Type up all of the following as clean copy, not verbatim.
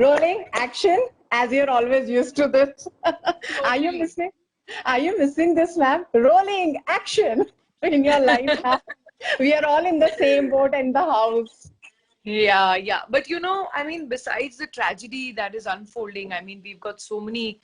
Rolling action, as you're always used to this. Are you Totally. missing? Are you missing this, ma'am? Rolling action in your life now. We are all in the same boat in the house. Yeah, yeah. But I mean, besides the tragedy that is unfolding, I mean, we've got so many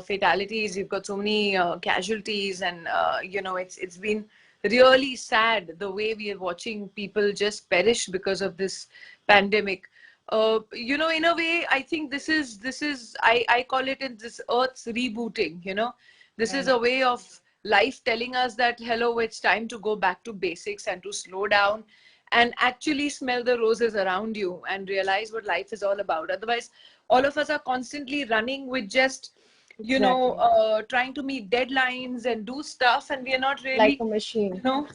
fatalities, we've got so many casualties, and it's been really sad the way we are watching people just perish because of this pandemic. In a way, I think I call it in this Earth's rebooting. This I is a know. way of life telling us that hello, it's time to go back to basics and to slow down and actually smell the roses around you and realize what life is all about. Otherwise, all of us are constantly running with just, Exactly. trying to meet deadlines and do stuff, and we are not Like really, a you machine. know,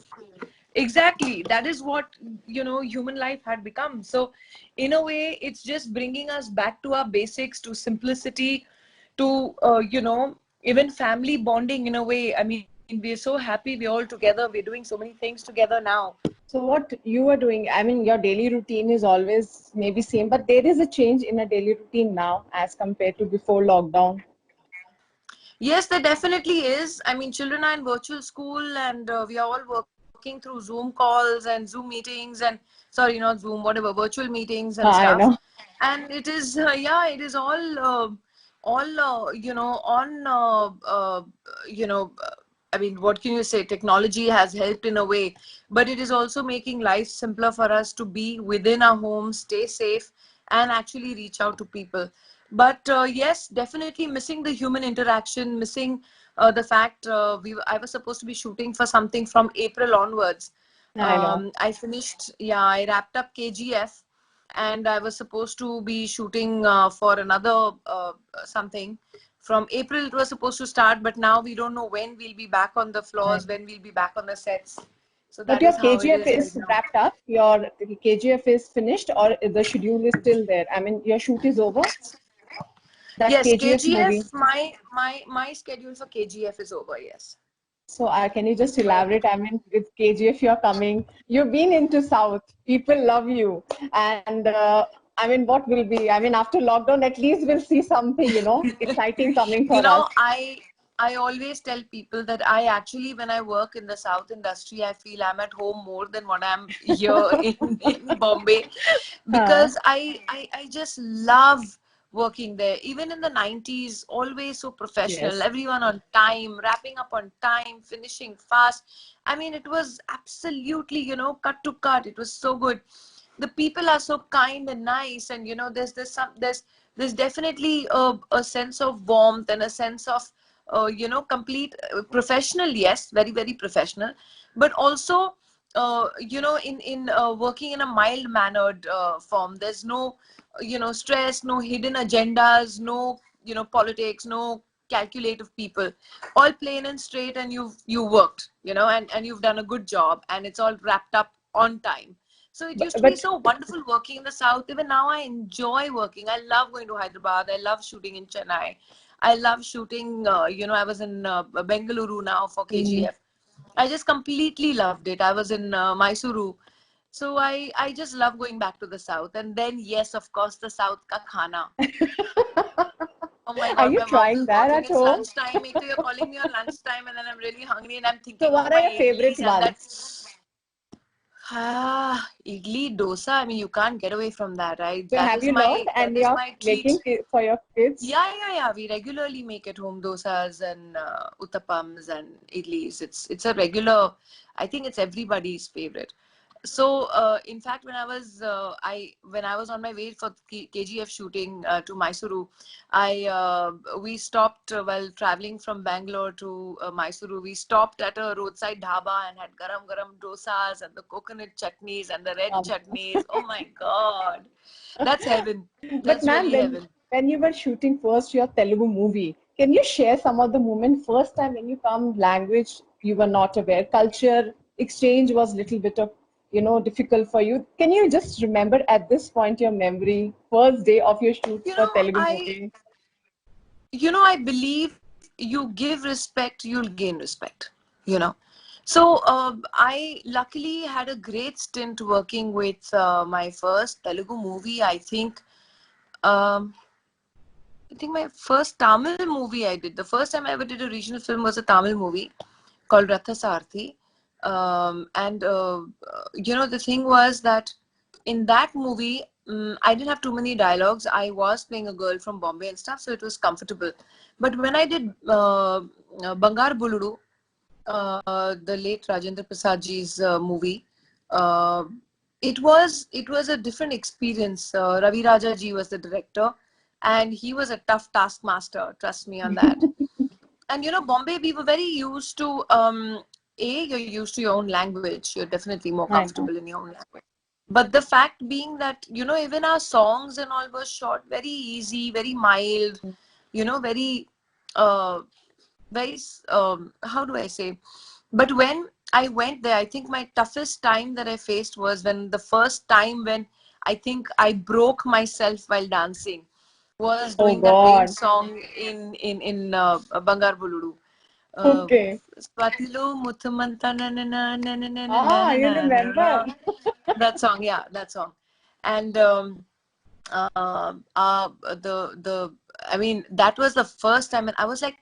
exactly. That is what, human life had become. So, in a way, it's just bringing us back to our basics, to simplicity, to, even family bonding in a way. I mean, we're so happy, we're all together, we're doing so many things together now. So what you are doing, I mean, your daily routine is always maybe same, but there is a change in a daily routine now as compared to before lockdown. Yes, there definitely is. I mean, children are in virtual school, and we are all working through Zoom calls and Zoom meetings, and sorry, not Zoom, whatever, virtual meetings and I stuff. know. And it is, yeah, it is all, on, you know, uh, I mean, what can you say? Technology has helped in a way, but it is also making life simpler for us to be within our homes, stay safe, and actually reach out to people. But yes, definitely missing the human interaction, missing the fact I was supposed to be shooting for something from April onwards. I know. I finished, yeah, I wrapped up KGF, and I was supposed to be shooting for another something. From April, it was supposed to start, but now we don't know when we'll be back on the I floors, know. when we'll be back on the sets. So But that your is how it KGF is right is now. wrapped up. Your KGF is finished, or the schedule is still there. I mean, your shoot is over. That Yes, KGF movie. KGF, my schedule for KGF is over, yes. So, can you just So elaborate? I mean, with KGF, you're coming. You've been into South. People love you, and I mean, what will be? I mean, after lockdown, at least we'll see something, exciting coming you for us. know, I always tell people that I actually, when I work in the South industry, I feel I'm at home more than what I'm here in Bombay, Huh. because I just love working there. Even in the 90s, always so professional, Yes. everyone on time, wrapping up on time, finishing fast. I mean, it was absolutely, cut to cut. It was so good. The people are so kind and nice, and there's definitely a sense of warmth and a sense of complete professional, yes, very very professional, but also in working in a mild mannered form. There's no stress, no hidden agendas, no politics, no calculative people, all plain and straight, and you worked, and you've done a good job, and it's all wrapped up on time. So it used to be But so wonderful working in the South. Even now, I enjoy working. I love going to Hyderabad. I love shooting in Chennai. I love shooting. I was in Bengaluru now for mm, KGF. I just completely loved it. I was in Mysuru. So I just love going back to the South. And then, yes, of course, the South ka khana. Oh my are God, you my mouth trying is that watering. at It's home? lunchtime. Ek to you're calling me on lunchtime, and then I'm really hungry, and I'm So, thinking of what are my your favorite idlis and that. ones? Idli, dosa. I mean, you can't get away from that, right? So, That have is you learned my and that is you're my treat. making it for your kids? Yeah, yeah, yeah. We regularly make at home dosas and uttapams and idlis. It's a regular. I think it's everybody's favorite. So, in fact, when I was on my way for KGF shooting to Mysuru, I we stopped while traveling from Bangalore to Mysuru. We stopped at a roadside dhaba and had garam garam dosas and the coconut chutneys and the red Um, chutneys. Oh my God, that's heaven. but, That's ma'am, really when heaven. when you were shooting first your Telugu movie, can you share some of the moment first time when you come language you were not aware, culture exchange was little bit of difficult for you? Can you just remember at this point your memory first day of your shoot You for know, Telugu I movie? I believe you give respect, you'll gain respect. You know, so I luckily had a great stint working with my first Telugu movie. I think Um, I think my first Tamil movie I did. The first time I ever did a regional film was a Tamil movie called Ratha Sarthi. And the thing was that in that movie, I didn't have too many dialogues. I was playing a girl from Bombay and stuff, so it was comfortable. But when I did Bangar Buludu, the late Rajendra Prasad ji's movie, uh, it was a different experience. Ravi Raja ji was the director, and he was a tough taskmaster. Trust me on that. And Bombay, we were very used to you're used to your own language. You're definitely more I know. comfortable in your own language. But the fact being that even our songs and all were shot very easy, very mild, very uh, very how do I say? But when I went there, I think my toughest time that I faced was when the first time when I think I broke myself while dancing was Oh doing that rain God. song in Bangar Buludu. Uh, Okay. Swatilo Muthamanta na na na na na na na Ah, na you na na remember? na. That song, yeah, that song. And uh, uh, the I mean, that was the first time, and I was like,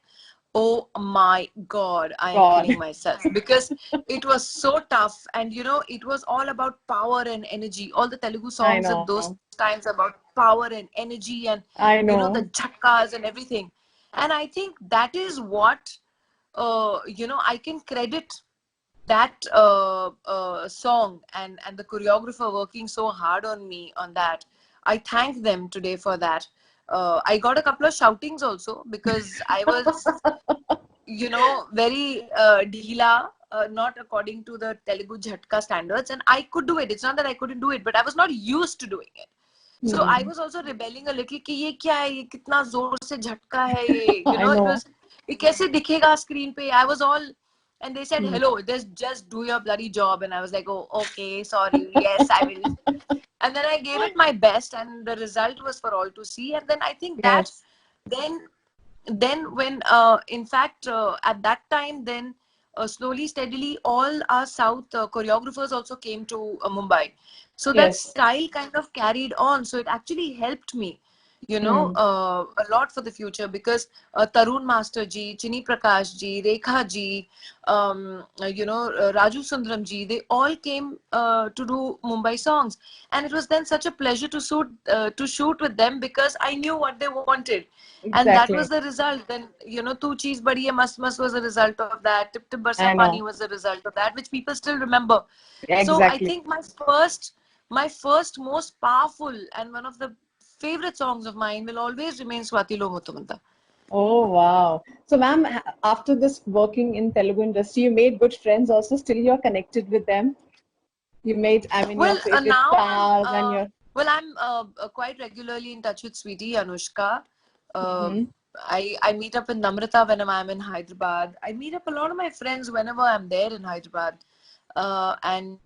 oh my God, I am God. killing myself because it was so tough, and it was all about power and energy. All the Telugu I songs at those know. times about power and energy, and I the know. jhatkas and everything. And I think that is what I can credit that song and the choreographer working so hard on me on that. I thank them today for that. I got a couple of shoutings also because I was very dheela, not according to the Telugu jhatka standards, and I could do it. It's not that I couldn't do it, but I was not used to doing it. So I Hmm. was also rebelling a little कि ये क्या है, ये कितना जोर से झटका है ये, I it know. was, ये कैसे दिखेगा screen पे. I was all, and they said Hmm. hello, just do your bloody job, and I was like, oh okay, sorry, yes I will. And then I gave it my best, and the result was for all to see. And then I think that Yes. then when in fact at that time then slowly steadily all our south choreographers also came to Mumbai, so that Yes. style kind of carried on, so it actually helped me Hmm. a lot for the future because Tarun Master ji, Chini Prakash ji, Rekha ji, Raju Sundaram ji, they all came to do Mumbai songs, and it was then such a pleasure to shoot with them because I knew what they wanted, and that was Exactly. the result. Then Tu Cheez Badi Hai Mast Mast was a result of that. Tip Tip Barsa I Pani know. was a result of that, which people still remember. So I Exactly. think my first most powerful and one of the favorite songs of mine will always remain Swati Lo Muttumanta. Oh, wow. So, ma'am, after this working in Telugu industry, you made good friends also. Still, you're connected with them. You made, I mean, your Well, favorite now stars and your. I'm quite regularly in touch with Sweetie Anushka. Uh, Mhm. I meet up with Namrata whenever I'm in Hyderabad. I meet up a lot of my friends whenever I'm there in Hyderabad. And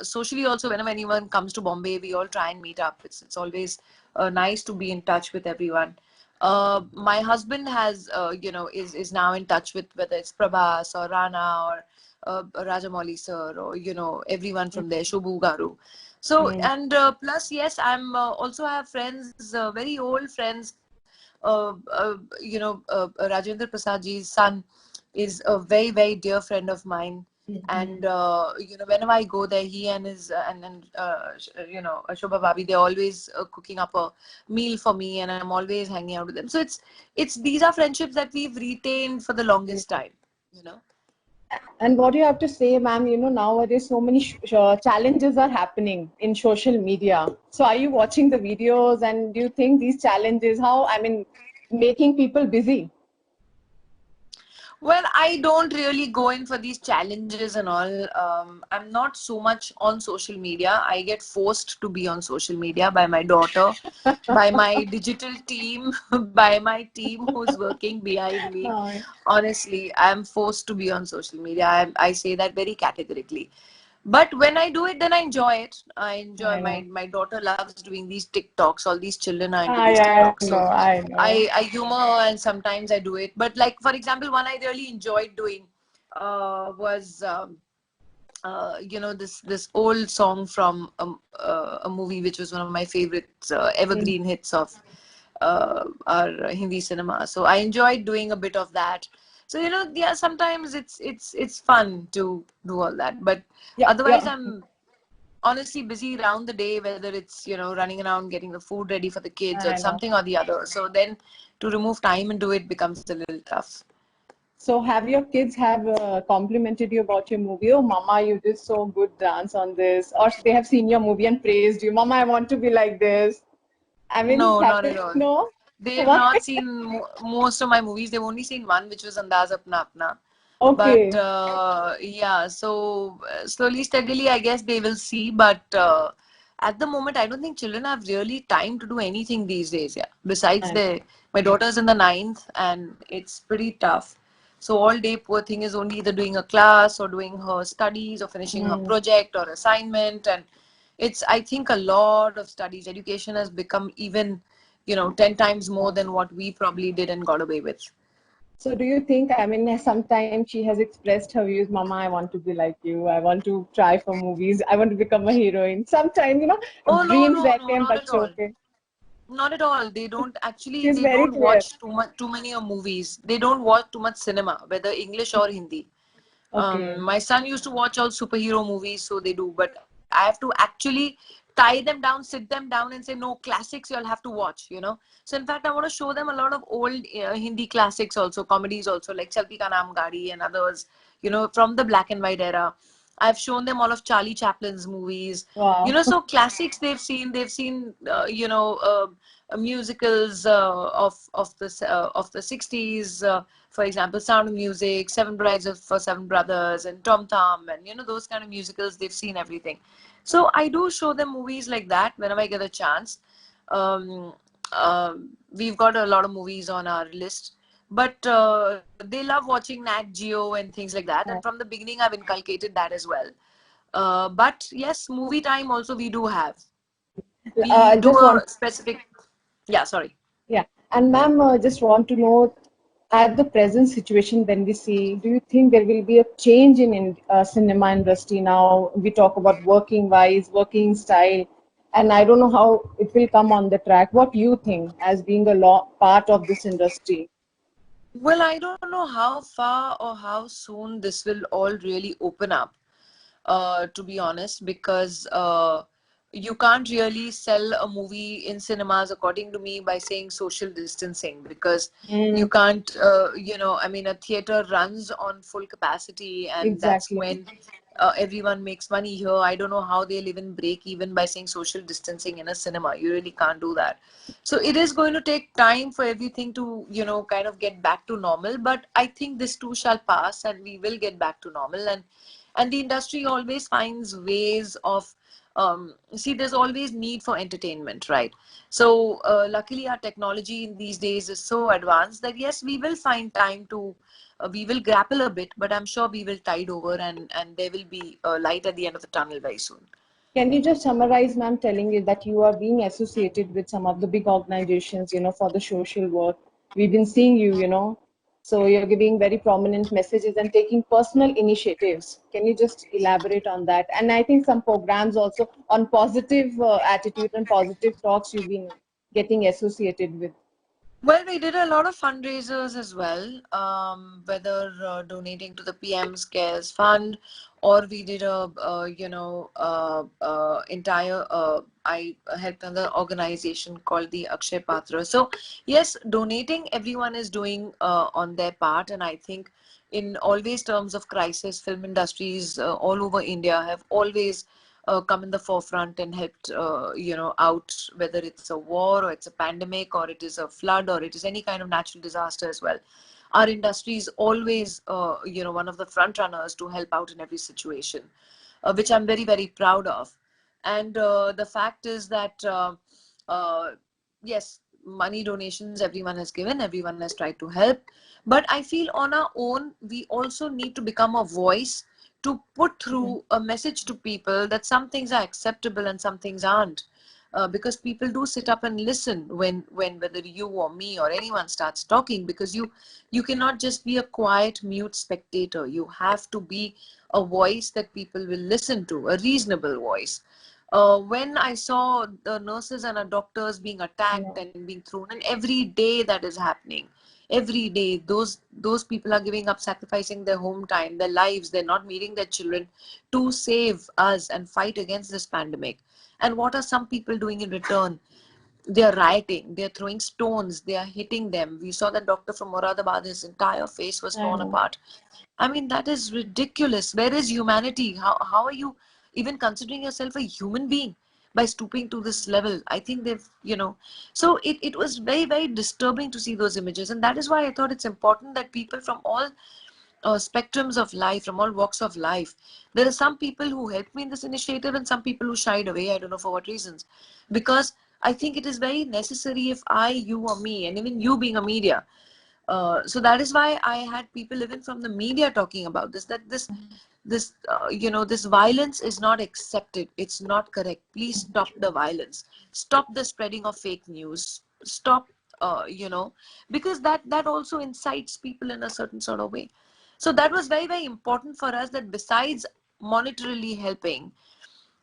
socially also, whenever anyone comes to Bombay, we all try and meet up. It's always nice to be in touch with everyone. My husband has is now in touch with whether it's Prabhas or Rana or Rajamouli sir, or everyone from there, Shubhu Garu. So, Mm. and plus, yes, I'm also have friends, very old friends. Rajendra Prasad ji's son is a very very dear friend of mine, Mhm. and whenever I go there, he and his and Shobha Bhabi, they're always cooking up a meal for me, and I'm always hanging out with them. So it's these are friendships that we've retained for the longest time. You know. And what do you have to say, ma'am? Nowadays so many challenges are happening in social media. So, are you watching the videos and do you think these challenges, how, I mean, making people busy? Well, I don't really go in for these challenges and all. I'm not so much on social media. I get forced to be on social media by my daughter, by my digital team, by my team who's working behind me. Uh, Honestly, I'm forced to be on social media. I say that very categorically. But when I do it, then I enjoy it. I enjoy I know. my daughter loves doing these TikToks. All these children are into these I TikToks. know. So I know. I humor her and sometimes I do it. But like for example, one I really enjoyed doing was this old song from a movie which was one of my favorite Mm. evergreen hits of our Hindi cinema. So I enjoyed doing a bit of that. So yeah, sometimes it's fun to do all that, but Yeah, otherwise yeah. I'm honestly busy around the day, whether it's running around getting the food ready for the kids or I know. something or the other. So then to remove time and do it becomes a little tough. So have your kids have complimented you about your movie? Oh, Mama, you did so good dance on this. Or they have seen your movie and praised you. Mama, I want to be like this. I mean, No, have not they? at all. No? They've Why? not seen most of my movies. They've only seen one, which was Andaz Apna Apna. But Okay. yeah, so slowly, steadily, I guess they will see. But at the moment, I don't think children have really time to do anything these days. Yeah. Besides, I my daughter's in the ninth, and it's pretty tough. So all day, poor thing is only either doing a class or doing her studies or finishing her know. project or assignment. And it's, I think, a lot of studies. Education has become even 10 times more than what we probably did and got away with. So do you think, I mean, sometimes she has expressed her views, Mama, I want to be like you. I want to try for movies. I want to become a heroine. Sometimes, Oh, no, dreams no, रहते no, हैं not at बच्चों all. के. Not at all. They don't actually, She's they very don't clear. watch too many movies. They don't watch too much cinema, whether English or Hindi. Okay. My son used to watch all superhero movies, so they do. But I have to actually tie them down, sit them down, and say, no, classics you'll have to watch. So in fact, I want to show them a lot of old Hindi classics also, comedies also, like Chalti Ka Naam Gaadi and others, from the black and white era. I've shown them all of Charlie Chaplin's movies. Wow. So classics they've seen, musicals of the 60s. For example, Sound of Music, Seven Brides for Seven Brothers, and Tom Thumb, and those kind of musicals. They've seen everything. So I do show them movies like that whenever I get a chance. Um, we've got a lot of movies on our list, but they love watching Nat Geo and things like that. And from the beginning, I've inculcated that as well. But yes, movie time also we do have. We I do just a want, specific. Yeah, sorry. yeah. And ma'am, just want to know, at the present situation when we see, do you think there will be a change in cinema industry now? We talk about working wise, working style, and I don't know how it will come on the track. What do you think as being a part of this industry? Well, I don't know how far or how soon this will all really open up, to be honest, because you can't really sell a movie in cinemas, according to me, by saying social distancing, because you Mm, can't, I mean, a theater runs on full capacity, and that's exactly. when everyone makes money here. I don't know how they'll even break even by saying social distancing in a cinema. You really can't do that. So it is going to take time for everything to, kind of get back to normal. But I think this too shall pass, and we will get back to normal. And the industry always finds ways of see, there's always need for entertainment, right? So luckily our technology in these days is so advanced that yes, we will find time to we will grapple a bit, but I'm sure we will tide over, and there will be a light at the end of the tunnel very soon. Can you just summarize, ma'am, telling you that you are being associated with some of the big organizations, for the social work? We've been seeing you, so you're giving very prominent messages and taking personal initiatives. Can you just elaborate on that? And I think some programs also on positive attitude and positive talks you've been getting associated with. Well, we did a lot of fundraisers as well, whether donating to the PM's Cares Fund, or we did entire, I helped another organization called the Akshay Patra. So, yes, donating everyone is doing on their part. And I think in always terms of crisis, film industries all over India have always come in the forefront and helped out, whether it's a war or it's a pandemic or it is a flood or it is any kind of natural disaster as well. Our industry is always one of the front runners to help out in every situation, which I'm very, very proud of. And the fact is that uh, yes, money donations everyone has given, everyone has tried to help, but I feel on our own we also need to become a voice to put Mhm. through a message to people that some things are acceptable and some things aren't. because people do sit up and listen when whether you or me or anyone starts talking, because you cannot just be a quiet mute spectator. You have to be a voice that people will listen to, a reasonable voice. When I saw the nurses and the doctors being attacked Yeah. and being thrown, and every day that is happening, every day those people are giving up, sacrificing their home time, their lives, they're not meeting their children to save us and fight against this pandemic. And what are some people doing in return? They are rioting, they are throwing stones, they are hitting them. We saw that doctor from Moradabad, his entire face was I torn know. apart. I mean, that is ridiculous. Where is humanity? How are you even considering yourself a human being by stooping to this level? I think they've, so it was very, very disturbing to see those images. And that is why I thought it's important that people from all spectrums of life, from all walks of life. There are some people who helped me in this initiative and some people who shied away. I don't know for what reasons. Because I think it is very necessary if I, you, or me, and even you being a media. So that is why I had people even from the media talking about this, that this violence is not accepted. It's not correct. Please stop the violence. Stop the spreading of fake news. Stop, because that also incites people in a certain sort of way. So that was very, very important for us, that besides monetarily helping,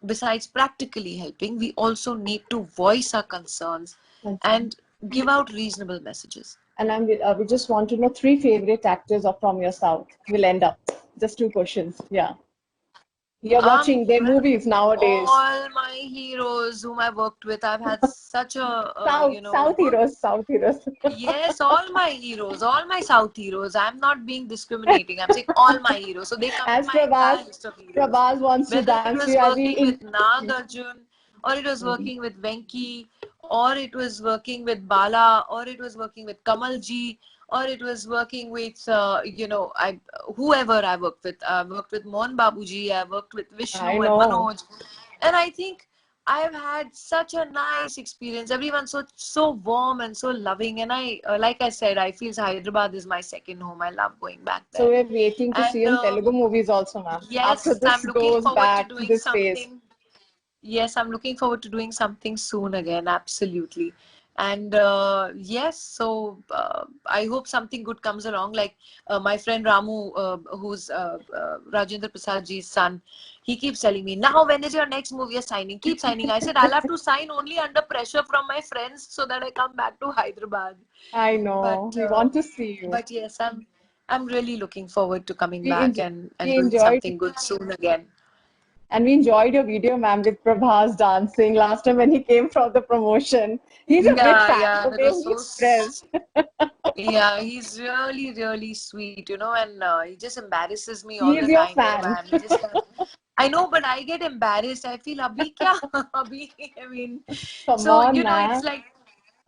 besides practically helping, we also need to voice our concerns and give out reasonable messages. And we just want to know 3 favorite actors of from your South. We'll end up. Just 2 questions. Yeah. You're watching their movies nowadays. All my heroes whom I worked with, I've had such a, South good. heroes, South heroes. Yes, all my heroes, all my South heroes. I'm not being discriminating. I'm saying all my heroes. So they come in As my entire list of heroes. Prabhas wants to Whether it dance, was are we working in? with Nagarjun, or it was working with Venki, or it was working with Bala, or it was working with Kamalji, or it was working with, whoever I worked with. I worked with Mohan Babuji, I worked with Vishnu I and know. Manoj. And I think I've had such a nice experience. Everyone's so warm and so loving. And I, like I said, I feel Hyderabad is my second home. I love going back there. So we're waiting to see And in Telugu movies also, ma'am. After yes, this I'm looking goes forward to back to doing this phase. something. Yes, I'm looking forward to doing something soon again. Absolutely. And yes, so I hope something good comes along. Like my friend Ramu, who's Rajendra Prasadji's son, he keeps telling me, now when is your next movie you're signing? Keep signing. I said, I'll have to sign only under pressure from my friends so that I come back to Hyderabad. I know. We want to see you. But yes, I'm really looking forward to coming We back enjoy, and we doing enjoyed something good soon again. And we enjoyed your video, ma'am, with Prabhas dancing last time when he came for the promotion. He's a big fan. Yeah, The that way was he so. expressed. Yeah, he's really, really sweet, and he just embarrasses me all He is the your time. Whenever fan. I know, but I get embarrassed. I feel, abhi kya? Abhi, I mean, Come so, on, it's man. like,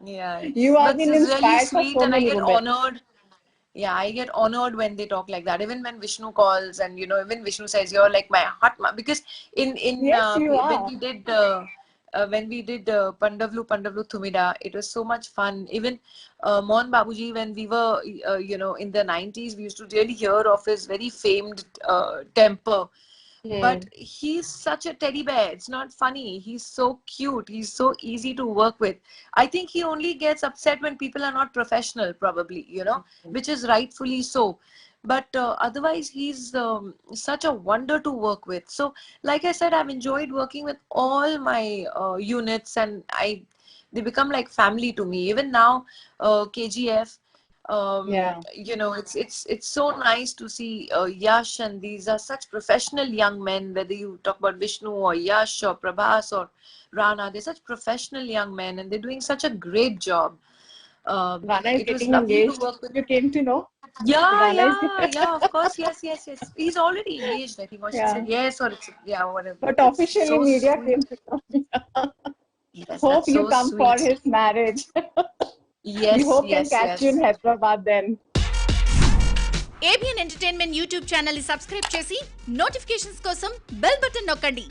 yeah, You have but been it's really inspired for sweet so and I many get women. honored. Yeah, I get honored when they talk like that. Even when Vishnu calls and, even Vishnu says, you're like my heart. Because Yes, you when are. we did Pandavlu Thumida, it was so much fun. Even Mohan Babuji, when we were, in the 90s, we used to really hear of his very famed temper. But he's such a teddy bear. It's not funny. He's so cute. He's so easy to work with. I think he only gets upset when people are not professional, probably, which is rightfully so. But otherwise, he's such a wonder to work with. So, like I said, I've enjoyed working with all my units, and they become like family to me. Even now, KGF. Yeah. It's so nice to see Yash, and these are such professional young men, whether you talk about Vishnu or Yash or Prabhas or Rana. They're such professional young men and they're doing such a great job. Rana is It was getting lovely to engaged. work with. You came to know? Yeah, of course. Yes. He's already engaged, I think, or she Yeah. said yes, or yeah, whatever. But It's officially so media sweet. came to know. Yes, Hope that's you so come for sweet. his marriage. We Yes, hope can yes, catch you in yes. Hyderabad then. ABN entertainment YouTube channel ని subscribe చేసి notifications కోసం bell button నొక్కండి.